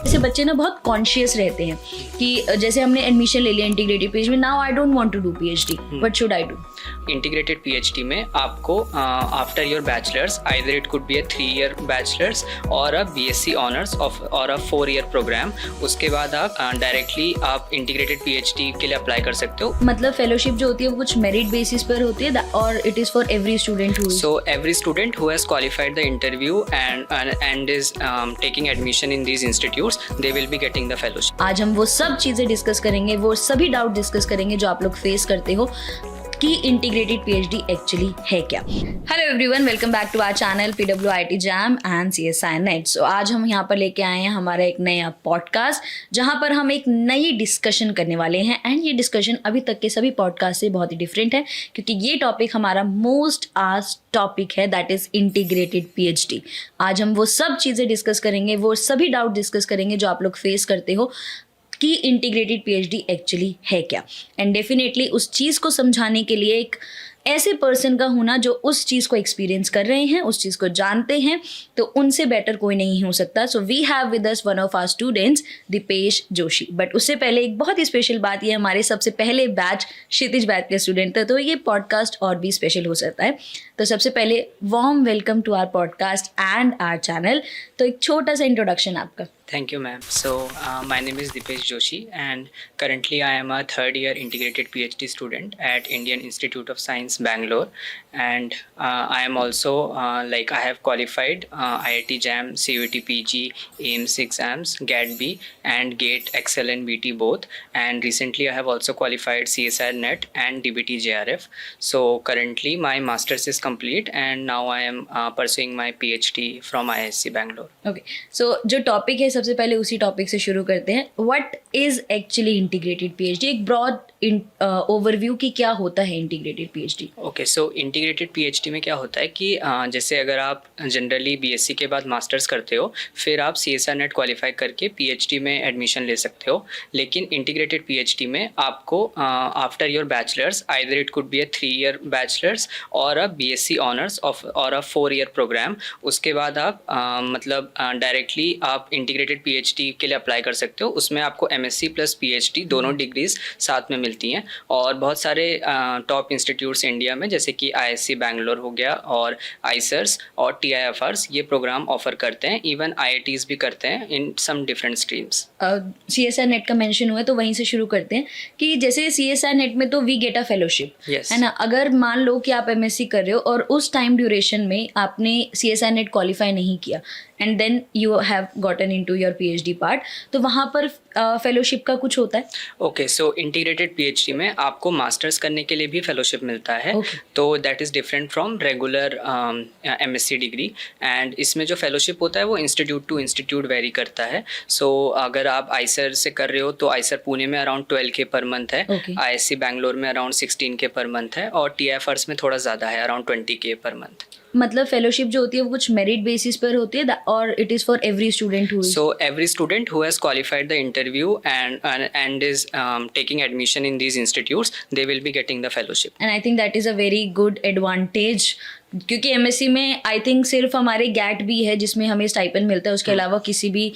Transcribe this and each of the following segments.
जैसे बच्चे ना बहुत कॉन्शियस रहते हैं कि जैसे हमने एडमिशन ले लिया इंटीग्रेटेड पीएचडी में, now I don't want to do PhD, what should I do? Integrated PhD में आपको after your bachelors either it could be a 3-year bachelors और अ बीएससी ऑनर्स और अ 4-year प्रोग्राम। उसके बाद आप डायरेक्टली आप integrated PhD के लिए अप्लाई कर सकते हो। मतलब फेलोशिप जो होती है वो कुछ मेरिट बेसिस पर होती है और it is for every student who so every student who has qualified the interview and is taking admission in these institutes, they will be getting the fellowship. आज हम वो सब चीजें डिस्कस करेंगे, वो सभी डाउट डिस्कस करेंगे जो आप लोग फेस करते हो कि इंटीग्रेटेड पीएचडी एक्चुअली है क्या। Hello everyone, welcome back to our channel PWIT JAM and CSI NET. So आज हम यहाँ पर लेके आए हैं हमारा एक नया पॉडकास्ट जहाँ पर हम एक नई डिस्कशन करने वाले हैं। एंड ये डिस्कशन अभी तक के सभी पॉडकास्ट से बहुत ही डिफरेंट है क्योंकि ये टॉपिक हमारा मोस्ट आस्क्ड टॉपिक है, दैट इज इंटीग्रेटेड पीएचडी। आज हम वो सब चीज़ें डिस्कस करेंगे, वो सभी डाउट डिस्कस करेंगे जो आप लोग फेस करते हो कि इंटीग्रेटेड पीएचडी एक्चुअली है क्या। एंड डेफिनेटली उस चीज़ को समझाने के लिए एक ऐसे पर्सन का होना जो उस चीज़ को एक्सपीरियंस कर रहे हैं, उस चीज़ को जानते हैं, तो उनसे बेटर कोई नहीं हो सकता। So we have with us one of our students Deepesh Joshi. But उससे पहले एक बहुत ही स्पेशल बात, ये हमारे सबसे पहले बैच क्षितिज बैच के स्टूडेंट थे, तो ये पॉडकास्ट और भी स्पेशल हो सकता है। तो सबसे पहले warm welcome to our podcast and our channel. तो एक छोटा सा इंट्रोडक्शन आपका। Thank you, ma'am. So, my name is Dipesh Joshi, and currently I am a 3rd-year integrated PhD student at Indian Institute of Science, Bangalore. And I am also I have qualified IIT JAM, CUET PG, AIMS exams, GAT B, and GATE XL and BT both. And recently I have also qualified CSI NET and DBT JRF. So currently my master's is complete, and now I am pursuing my PhD from IISc Bangalore. Okay, so जो topic है सबसे पहले उसी topic से शुरू करते हैं। What is actually integrated PhD? एक ब्रॉड ओवरव्यू की क्या होता है integrated PhD? Okay, so integrated PhD में क्या होता है कि जैसे अगर आप जनरली बीएससी के बाद मास्टर्स करते हो, फिर आप CSI नेट क्वालिफाई करके पीएचडी में एडमिशन ले सकते हो। लेकिन इंटीग्रेटेड पीएचडी में आपको after your bachelors either it could be a 3-year bachelors और अ बीएससी ऑनर्स और अ 4-year प्रोग्राम। उसके बाद आप डायरेक्टली आप इंटीग्रेटेड पीएचडी के लिए अप्लाई कर सकते हो। उसमें आपको MSc प्लस PhD दोनों डिग्रीज साथ में मिलती हैं। और बहुत सारे टॉप इंस्टीट्यूट्स इंडिया में जैसे कि IISc बैंगलोर हो गया और ICERS और TIFRs ये प्रोग्राम ऑफर करते हैं। इवन IITs भी करते हैं in some different streams. CSI NET का मेंशन हुआ है तो वहीं से शुरू करते हैं कि जैसे CSI नेट में तो वी गेट अ फेलोशिप, है ना। अगर मान लो कि आप MSc कर रहे हो और उस टाइम ड्यूरेशन में आपने CSI नेट क्वालिफाई नहीं किया and then you have gotten into your PhD part, तो वहाँ पर फेलोशिप का कुछ होता है? ओके, सो इंटीग्रेटेड पीएचडी में आपको मास्टर्स करने के लिए भी फेलोशिप मिलता है। तो that is different from regular MSc degree. And इसमें जो फेलोशिप होता है वो इंस्टीट्यूट टू इंस्टीट्यूट वेरी करता है। सो अगर आप आइसर से कर रहे हो तो आइसर पुणे में अराउंड 12K पर मंथ है, IISc बैंगलोर में अराउंड 16K पर मंथ है, और TIFRs में थोड़ा ज़्यादा है, अराउंड 20K पर मंथ। मतलब फेलोशिप जो होती है वो कुछ मेरिट बेसिस पर होती है और it is for every student who so every student who has qualified the interview and is taking admission in these institutes, they will be getting the fellowship. And I think that is a very good advantage क्योंकि MSc में I think सिर्फ हमारे GAT भी है जिसमें हमें stipend मिलता है, उसके अलावा किसी भी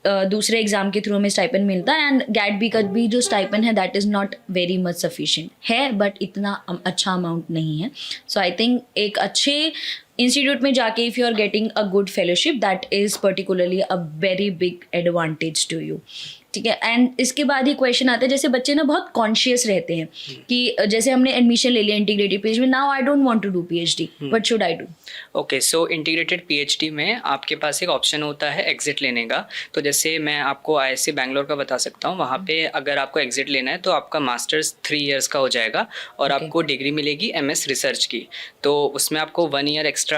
दूसरे एग्जाम के थ्रू हमें स्टाइपेंड मिलता है। एंड GAT B का भी जो स्टाइपेंड है that is not very much sufficient है, बट इतना अच्छा अमाउंट नहीं है। सो आई थिंक एक अच्छे इंस्टीट्यूट में जाके if you are getting a good fellowship that is particularly a very big advantage to you, ठीक है। एंड इसके बाद ही क्वेश्चन आता है, जैसे बच्चे ना बहुत कॉन्शियस रहते हैं कि जैसे हमने एडमिशन ले लिया इंटीग्रेटेड पीएचडी में, now I don't want to do PhD, what should I do? Okay, so integrated PhD में आपके पास एक ऑप्शन होता है एग्जिट लेने का। तो जैसे मैं आपको IISc बैंगलोर का बता सकता हूँ, वहाँ पे अगर आपको एग्जिट लेना है तो आपका मास्टर्स 3 years का हो जाएगा और आपको डिग्री मिलेगी MS रिसर्च की। तो उसमें आपको 1 year एक्स्ट्रा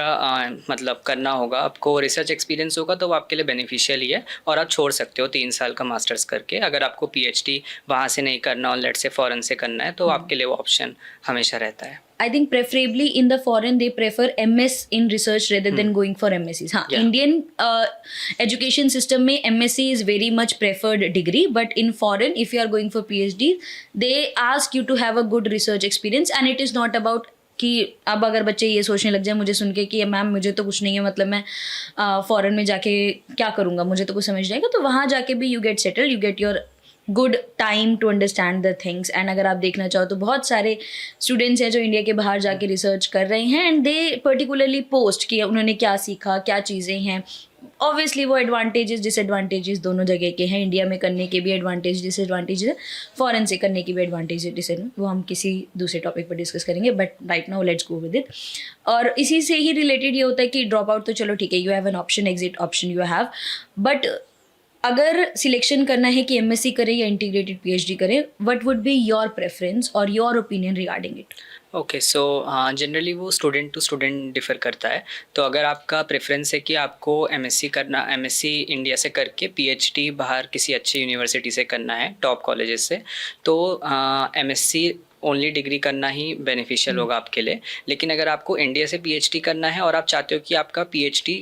करना होगा, आपको रिसर्च एक्सपीरियंस होगा तो वो आपके लिए बेनिफिशियल ही है। और आप छोड़ सकते हो 3 साल का मास्टर्स करके, अगर आपको PhD वहाँ से नहीं करना और लेट से फॉरेन से करना है तो आपके लिए वो ऑप्शन हमेशा रहता है। I think preferably in the foreign they prefer MS in research rather than going for MScs. हाँ, Indian education system में MSc is very much preferred degree, but in foreign if you are going for PhD they ask you to have a good research experience and it is not about कि अब अगर बच्चे ये सोचने लग जाए मुझे सुन के कि मैम मुझे तो कुछ नहीं है, मतलब मैं फॉरेन में जाके क्या करूँगा, मुझे तो कुछ समझ नहीं आएगा, तो वहाँ जाके भी you get settle, you get your good time to understand the things. And अगर आप देखना चाहो तो बहुत सारे स्टूडेंट्स हैं जो इंडिया के बाहर जाके रिसर्च कर रहे हैं एंड दे पर्टिकुलरली पोस्ट कि उन्होंने क्या सीखा, क्या चीज़ें हैं। ऑब्वियसली वो एडवांटेजेस डिसएडवांटेजेस दोनों जगह के हैं, इंडिया में करने के भी एडवांटेज डिसएडवांटेजेस है, फॉरेन से करने के भी एडवांटेज डिसएडवांटेज, वो हम किसी दूसरे टॉपिक पर डिस्कस करेंगे, but right now let's go with it. और इसी से ही रिलेटेड ये होता है कि ड्रॉप आउट तो चलो ठीक है, you have an option, exit option you have, but अगर सिलेक्शन करना है कि एमएससी करें या इंटीग्रेटेड पीएचडी करें, what would be your preference और your opinion regarding it? Okay, so generally वो स्टूडेंट टू स्टूडेंट डिफ़र करता है। तो अगर आपका प्रेफरेंस है कि आपको एमएससी करना, एमएससी इंडिया से करके पीएचडी बाहर किसी अच्छी यूनिवर्सिटी से करना है, टॉप कॉलेजेस से, तो एमएससी ओनली डिग्री करना ही बेनिफिशियल होगा आपके लिए। लेकिन अगर आपको इंडिया से पीएचडी करना है और आप चाहते हो कि आपका पीएचडी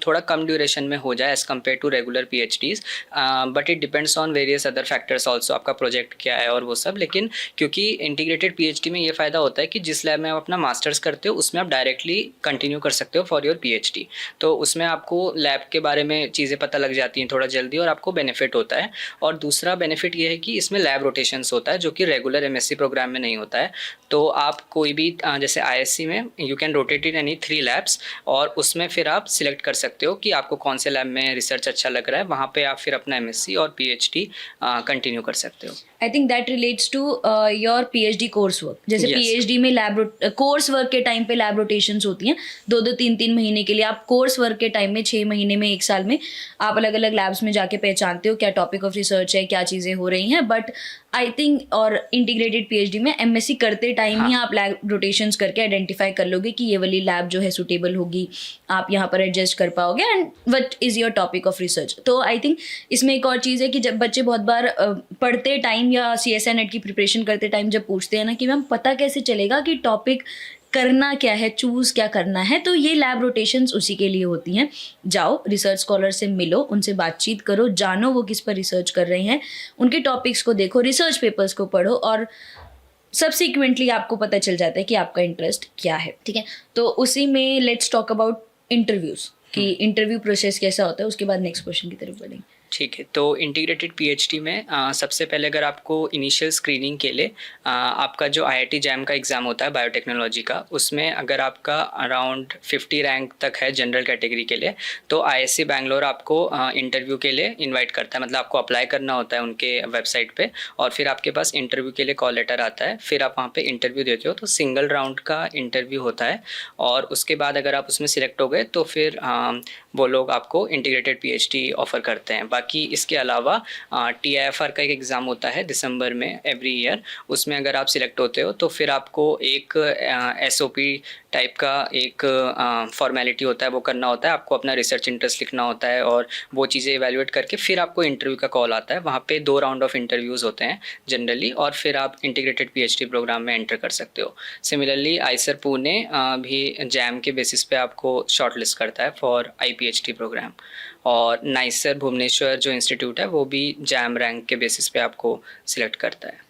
थोड़ा कम ड्यूरेशन में हो जाए as compare to regular PhDs, but it depends on various other factors also, आपका प्रोजेक्ट क्या है और वो सब। लेकिन क्योंकि इंटीग्रेटेड पीएचडी में ये फ़ायदा होता है कि जिस लैब में आप अपना मास्टर्स करते हो उसमें आप डायरेक्टली कंटिन्यू कर सकते हो फॉर योर पीएचडी। तो उसमें आपको लैब के बारे में चीज़ें पता लग जाती हैं थोड़ा जल्दी और आपको बेनिफिट होता है। और दूसरा बेनिफिट ये है कि इसमें लैब रोटेशंस होता है जो कि रेगुलर एमएससी प्रोग्राम में नहीं होता है। तो आप कोई भी जैसे आईएससी में you can rotate in any 3 labs और उसमें फिर आप सिलेक्ट कर सकते हो कि आपको कौन से लैब में रिसर्च अच्छा लग रहा है, वहाँ पे आप फिर अपना एमएससी और पीएचडी कंटिन्यू कर सकते हो। I think that relates to your PhD course work. जैसे Yes. पीएचडी में लैब कोर्स वर्क के टाइम पे लैब रोटेशंस होती हैं 2-2 3-3 महीने के लिए। आप कोर्स वर्क के टाइम में 6 महीने में 1 साल में आप अलग अलग लैब्स में जाके पहचानते हो क्या टॉपिक ऑफ रिसर्च है, क्या चीज़ें हो रही हैं। बट आई थिंक और इंटीग्रेटेड पीएचडी में एमएससी करते टाइम ही आप लैब रोटेशंस करके आइडेंटिफाई कर लोगे कि ये वाली लैब जो है सूटेबल होगी, आप यहाँ पर एडजस्ट कर पाओगे and what is your topic of research. तो आई थिंक इसमें एक और चीज़ है कि जब बच्चे बहुत बार पढ़ते टाइम या सीएसए नेट की प्रिपरेशन करते टाइम जब पूछते हैं ना कि मैम पता कैसे चलेगा कि टॉपिक करना क्या है, चूज़ क्या करना है, तो ये लैब रोटेशंस उसी के लिए होती हैं। जाओ रिसर्च स्कॉलर से मिलो, उनसे बातचीत करो, जानो वो किस पर रिसर्च कर रहे हैं, उनके टॉपिक्स को देखो, रिसर्च पेपर्स को पढ़ो और सब्सिक्वेंटली आपको पता चल जाता है कि आपका इंटरेस्ट क्या है। ठीक है, तो उसी में लेट्स टॉक अबाउट इंटरव्यूज़ कि इंटरव्यू प्रोसेस कैसा होता है, उसके बाद नेक्स्ट क्वेश्चन की तरफ बढ़ेंगे। ठीक है, तो इंटीग्रेटेड पीएचडी में सबसे पहले अगर आपको इनिशियल स्क्रीनिंग के लिए आपका जो आईआईटी जैम का एग्ज़ाम होता है बायोटेक्नोलॉजी का, उसमें अगर आपका अराउंड 50 रैंक तक है जनरल कैटेगरी के लिए, तो आईएससी बैंगलोर आपको इंटरव्यू के लिए इनवाइट करता है। मतलब आपको अप्लाई करना होता है उनके वेबसाइट पे और फिर आपके पास इंटरव्यू के लिए कॉल लेटर आता है, फिर आप वहाँ पे इंटरव्यू देते हो। तो सिंगल राउंड का इंटरव्यू होता है और उसके बाद अगर आप उसमें सिलेक्ट हो गए तो फिर वो लोग आपको इंटीग्रेटेड पीएचडी ऑफ़र करते हैं। बाकी इसके अलावा टीआईएफआर का एक एग्ज़ाम होता है दिसंबर में एवरी ईयर, उसमें अगर आप सिलेक्ट होते हो तो फिर आपको एक एसओपी टाइप का एक फॉर्मेलिटी होता है, वो करना होता है। आपको अपना रिसर्च इंटरेस्ट लिखना होता है और वो चीज़ें इवैल्यूएट करके फिर आपको इंटरव्यू का कॉल आता है। वहाँ पे 2 राउंड ऑफ इंटरव्यूज़ होते हैं जनरली और फिर आप इंटीग्रेटेड पीएचडी प्रोग्राम में एंटर कर सकते हो। सिमिलरली आईसर पुणे भी जैम के बेसिस पे आपको शॉर्टलिस्ट करता है फॉर आईपीएचडी प्रोग्राम, और नाइसर भुवनेश्वर जो इंस्टीट्यूट है वो भी जैम रैंक के बेसिस पे आपको सिलेक्ट करता है।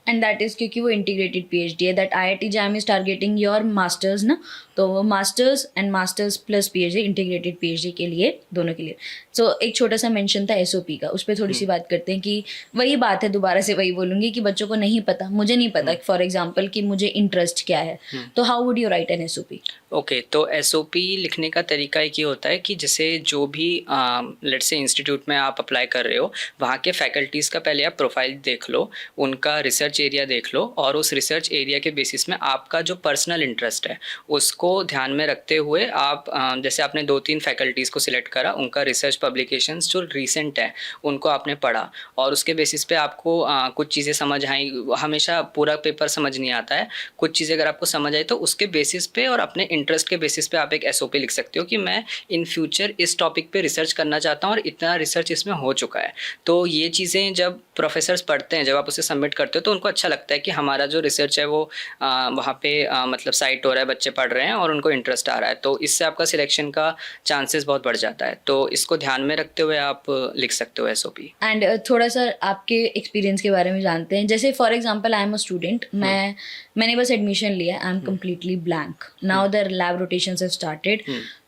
एंड दैट इज़ क्योंकि वो इंटीग्रेटेड पीएचडी है। That IIT jam is targeting your masters ना, तो वो masters and masters plus PhD, integrated PhD के लिए, दोनों के लिए। सो एक छोटा सा मेंशन था एसओपी का, उस पर थोड़ी सी बात करते हैं कि वही बात है, दोबारा से वही बोलूँगी कि बच्चों को नहीं पता, मुझे नहीं पता फॉर एग्जाम्पल कि मुझे इंटरेस्ट क्या है, तो how would you write an SOP? Okay, तो एसओपी लिखने का तरीका एक ये होता है कि जैसे जो भी लेट्स से इंस्टीट्यूट में आप अप्लाई कर रहे हो, वहाँ के फैकल्टीज़ का पहले आप प्रोफाइल देख लो, उनका रिसर्च एरिया देख लो और उस रिसर्च एरिया के बेसिस में आपका जो पर्सनल इंटरेस्ट है उसको ध्यान में रखते हुए आप जैसे आपने 2-3 फैकल्टीज़ को सिलेक्ट करा, उनका रिसर्च पब्लिकेशंस जो रिसेंट है उनको आपने पढ़ा और उसके बेसिस पे आपको कुछ चीज़ें समझ आई। हमेशा पूरा पेपर समझ नहीं आता है, कुछ चीज़ें अगर आपको समझ आई तो उसके बेसिस पे और अपने इंटरेस्ट के बेसिस पे आप एक एसओपी लिख सकते हो कि मैं इन फ्यूचर इस टॉपिक पे रिसर्च करना चाहता हूँ और इतना रिसर्च इसमें हो चुका है। तो ये चीज़ें जब प्रोफेसर्स पढ़ते हैं, जब आप उसे सबमिट करते हो तो उनको उनको अच्छा लगता है कि हमारा जो रिसर्च है वो वहाँ पे मतलब साइट हो रहा है, बच्चे पढ़ रहे हैं और उनको इंटरेस्ट आ रहा है, तो इससे आपका सिलेक्शन का चांसेस बहुत बढ़ जाता है। तो इसको ध्यान में रखते हुए आप लिख सकते हो SOP। एंड थोड़ा सा आपके एक्सपीरियंस के बारे में जानते हैं। जैसे for example I am a student, मैंने बस एडमिशन लिया, I am completely blank, now the lab rotations have started.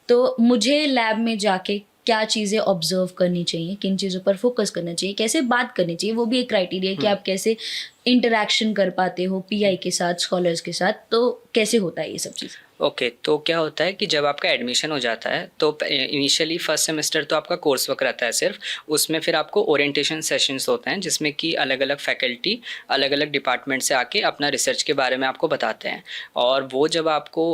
तो मुझे लैब में जाके क्या चीज़ें ऑब्जर्व करनी चाहिए, किन चीज़ों पर फोकस करना चाहिए, कैसे बात करनी चाहिए, वो भी एक क्राइटेरिया है कि आप कैसे इंटरेक्शन कर पाते हो PI के साथ, स्कॉलर्स के साथ, तो कैसे होता है ये सब चीज़? ओके, तो क्या होता है कि जब आपका एडमिशन हो जाता है तो इनिशियली फर्स्ट सेमेस्टर तो आपका कोर्स वर्क रहता है सिर्फ, उसमें फिर आपको ओरिएंटेशन सेशंस होते हैं जिसमें कि अलग अलग फैकल्टी अलग अलग डिपार्टमेंट से आके अपना रिसर्च के बारे में आपको बताते हैं। और वो जब आपको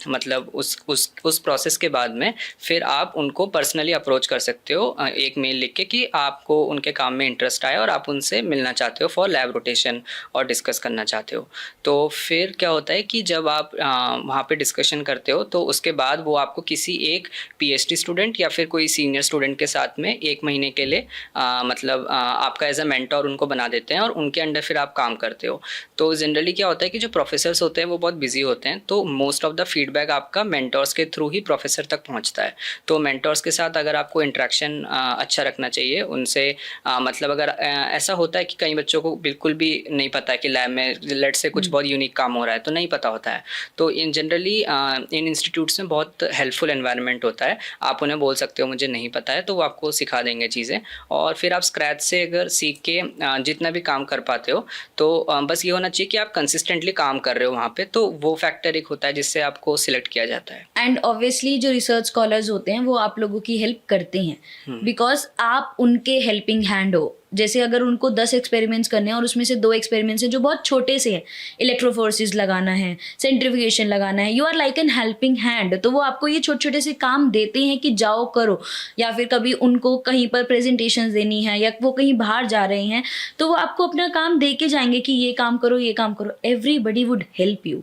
मतलब उस प्रोसेस के बाद में फिर आप उनको पर्सनली अप्रोच कर सकते हो एक मेल लिख के कि आपको उनके काम में इंटरेस्ट आया और आप उनसे मिलना चाहते हो फॉर लैब रोटेशन और डिस्कस करना चाहते हो। तो फिर क्या होता है कि जब आप वहाँ पे डिस्कशन करते हो तो उसके बाद वो आपको किसी एक PhD स्टूडेंट या फिर कोई सीनियर स्टूडेंट के साथ में 1 महीने के लिए मतलब आपका एज अ मेंटोर उनको बना देते हैं और उनके अंडर फिर आप काम करते हो। तो जनरली क्या होता है कि जो प्रोफेसर्स होते हैं वो बहुत बिजी होते हैं, तो मोस्ट ऑफ द फीडबैक आपका मेंटोर्स के थ्रू ही प्रोफेसर तक पहुँचता है। तो मेंटोर्स के साथ अगर आपको इंटरेक्शन अच्छा रखना चाहिए उनसे, मतलब अगर ऐसा होता है कि कई बच्चों को बिल्कुल भी नहीं पता है कि लैब में लेट से कुछ बहुत यूनिक काम हो रहा है, तो नहीं पता होता है, तो इन जनरली इन इंस्टीट्यूट्स में बहुत हेल्पफुल एनवायरनमेंट होता है। आप उन्हें बोल सकते हो मुझे नहीं पता है, तो वो आपको सिखा देंगे चीज़ें, और फिर आप स्क्रैच से अगर सीख के जितना भी काम कर पाते हो तो बस ये होना चाहिए कि आप कंसिस्टेंटली काम कर रहे हो वहाँ पे, तो वो फैक्टर एक होता है जिससे आपको सिलेक्ट किया जाता है। एंड ऑब्वियसली जो रिसर्च स्कॉलर्स होते हैं वो आप लोगों की हेल्प करते हैं बिकॉज आप उनके हेल्पिंग हैंड हो। जैसे अगर उनको 10 एक्सपेरिमेंट्स करने हैं और उसमें से 2 एक्सपेरिमेंट्स हैं जो बहुत छोटे से हैं, इलेक्ट्रोफोर्सिस लगाना है, सेंट्रीफ्यूगेशन लगाना है, you are like an helping hand, तो वो आपको ये छोटे छोटे से काम देते हैं कि जाओ करो। या फिर कभी उनको कहीं पर प्रेजेंटेशंस देनी है या वो कहीं बाहर जा रहे हैं तो वो आपको अपना काम दे के जाएंगे कि ये काम करो, ये काम करो। एवरीबडी वुड हेल्प यू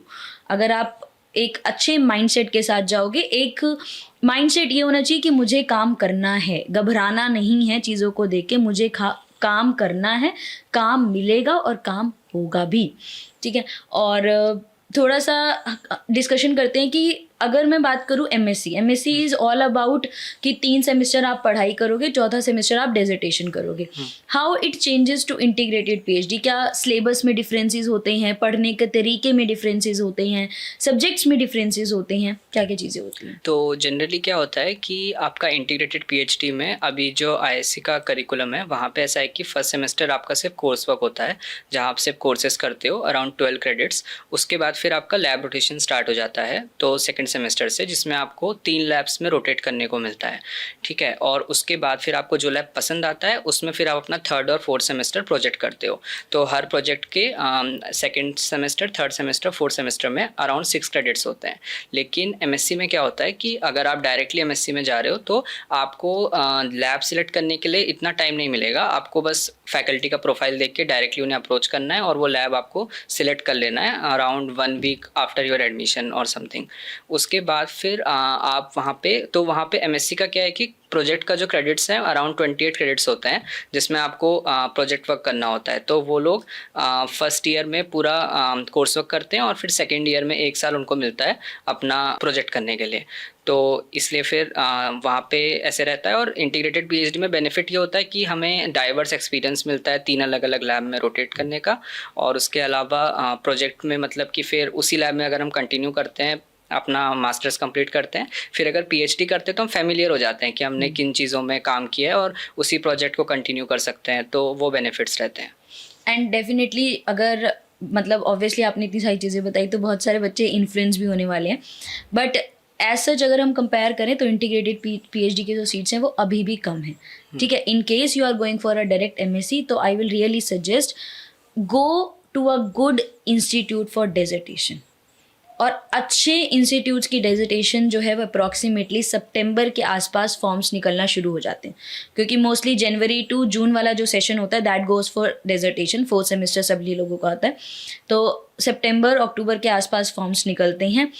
अगर आप एक अच्छे माइंडसेट के साथ जाओगे। एक माइंडसेट ये होना चाहिए कि मुझे काम करना है, घबराना नहीं है चीज़ों को देख के, मुझे काम करना है, काम मिलेगा और काम होगा भी, ठीक है। और थोड़ा सा डिस्कशन करते हैं कि अगर मैं बात करूँ MSc इज़ ऑल अबाउट कि 3 सेमेस्टर आप पढ़ाई करोगे, चौथा सेमेस्टर आप डेजर्टेशन करोगे। How it changes to integrated PhD? क्या सिलेबस में डिफरेंसेस होते हैं, पढ़ने के तरीके में डिफरेंसेस होते हैं, सब्जेक्ट्स में डिफरेंसेस होते हैं, क्या क्या चीज़ें होती हैं? तो जनरली क्या होता है कि आपका इंटीग्रेटेड PhD में अभी जो IISc का करिकुलम है वहाँ पे ऐसा है कि फर्स्ट सेमेस्टर आपका सिर्फ कोर्स वर्क होता है जहाँ आप सिर्फ कोर्सेज करते हो अराउंड 12 क्रेडिट्स। उसके बाद फिर आपका लैब रोटेशन स्टार्ट हो जाता है तो सेकेंड सेमेस्टर से, जिसमें आपको 3 लैब्स में रोटेट करने को मिलता है, ठीक है। और उसके बाद फिर आपको जो लैब पसंद आता है उसमें फिर आप अपना 3rd और 4th सेमेस्टर प्रोजेक्ट करते हो। तो हर प्रोजेक्ट के second semester, 3rd semester, 4th semester में अराउंड 6 क्रेडिट्स होते हैं। लेकिन MSc में क्या होता है कि अगर आप डायरेक्टली MSc में जा रहे हो तो आपको लैब सिलेक्ट करने के लिए इतना टाइम नहीं मिलेगा, आपको बस फैकल्टी का प्रोफाइल देख के डायरेक्टली उन्हें अप्रोच करना है और वो लैब आपको सिलेक्ट कर लेना है around 1 week after your admission और समथिंग। उसके बाद फिर आप वहाँ पे MSc का क्या है कि प्रोजेक्ट का जो क्रेडिट्स हैं अराउंड 28 क्रेडिट्स होते हैं जिसमें आपको प्रोजेक्ट वर्क करना होता है। तो वो लोग फर्स्ट ईयर में पूरा कोर्स वर्क करते हैं और फिर सेकेंड ईयर में 1 साल उनको मिलता है अपना प्रोजेक्ट करने के लिए। तो इसलिए फिर वहाँ पे ऐसे रहता है। और इंटीग्रेटेड PhD में बेनिफिट ये होता है कि हमें डाइवर्स एक्सपीरियंस मिलता है 3 अलग अलग लैब में रोटेट करने का, और उसके अलावा प्रोजेक्ट में मतलब कि फिर उसी लैब में अगर हम कंटिन्यू करते हैं, अपना मास्टर्स कंप्लीट करते हैं, फिर अगर PhD करते हैं तो हम फेमिलियर हो जाते हैं कि हमने किन चीज़ों में काम किया है और उसी प्रोजेक्ट को कंटिन्यू कर सकते हैं, तो वो बेनिफिट्स रहते हैं। एंड डेफिनेटली अगर मतलब ऑब्वियसली आपने इतनी सारी चीज़ें बताई तो बहुत सारे बच्चे इन्फ्लुएंस भी होने वाले हैं, बट एज सच अगर हम कंपेयर करें तो इंटीग्रेटेड PhD की जो सीट्स हैं वो अभी भी कम हैं, ठीक है। In case you are going for a direct MSc तो I will really suggest go to a good institute for dissertation. और अच्छे इंस्टीट्यूट्स की डेजर्टेशन जो है वो अप्रॉक्सीमेटली सितंबर के आसपास फॉर्म्स निकलना शुरू हो जाते हैं, क्योंकि मोस्टली जनवरी टू जून वाला जो सेशन होता है that goes for dissertation, 4th semester सभी लोगों का होता है। तो सितंबर अक्टूबर के आसपास फॉर्म्स निकलते हैं,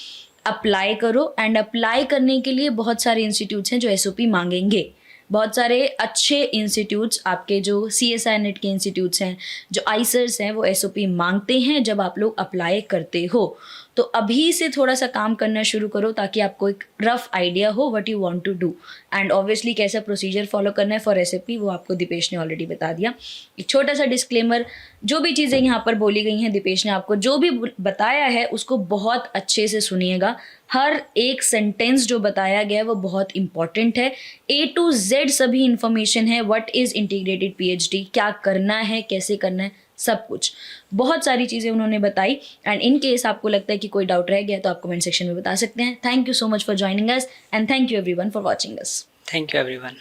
अप्लाई करो। एंड अप्लाई करने के लिए बहुत सारे इंस्टीट्यूट्स हैं जो SOP मांगेंगे, बहुत सारे अच्छे इंस्टीट्यूट्स आपके जो CSI नेट के इंस्टीट्यूट्स हैं, जो आइसर्स हैं, वो SOP मांगते हैं जब आप लोग अप्लाई करते हो। तो अभी से थोड़ा सा काम करना शुरू करो ताकि आपको एक रफ आइडिया हो what you want to do, and obviously कैसा प्रोसीजर फॉलो करना है फॉर SAP वो आपको दीपेश ने ऑलरेडी बता दिया। एक छोटा सा डिस्क्लेमर, जो भी चीज़ें यहाँ पर बोली गई हैं, दीपेश ने आपको जो भी बताया है उसको बहुत अच्छे से सुनिएगा। हर एक सेंटेंस जो बताया गया है वो बहुत इंपॉर्टेंट है। A to Z सभी इंफॉर्मेशन है, व्हाट इज़ इंटीग्रेटेड PhD, क्या करना है, कैसे करना है, सब कुछ बहुत सारी चीज़ें उन्होंने बताई। एंड इन केस आपको लगता है कि कोई डाउट रह गया तो आप कमेंट सेक्शन में बता सकते हैं। Thank you so much for joining us and thank you everyone for watching us. Thank you everyone.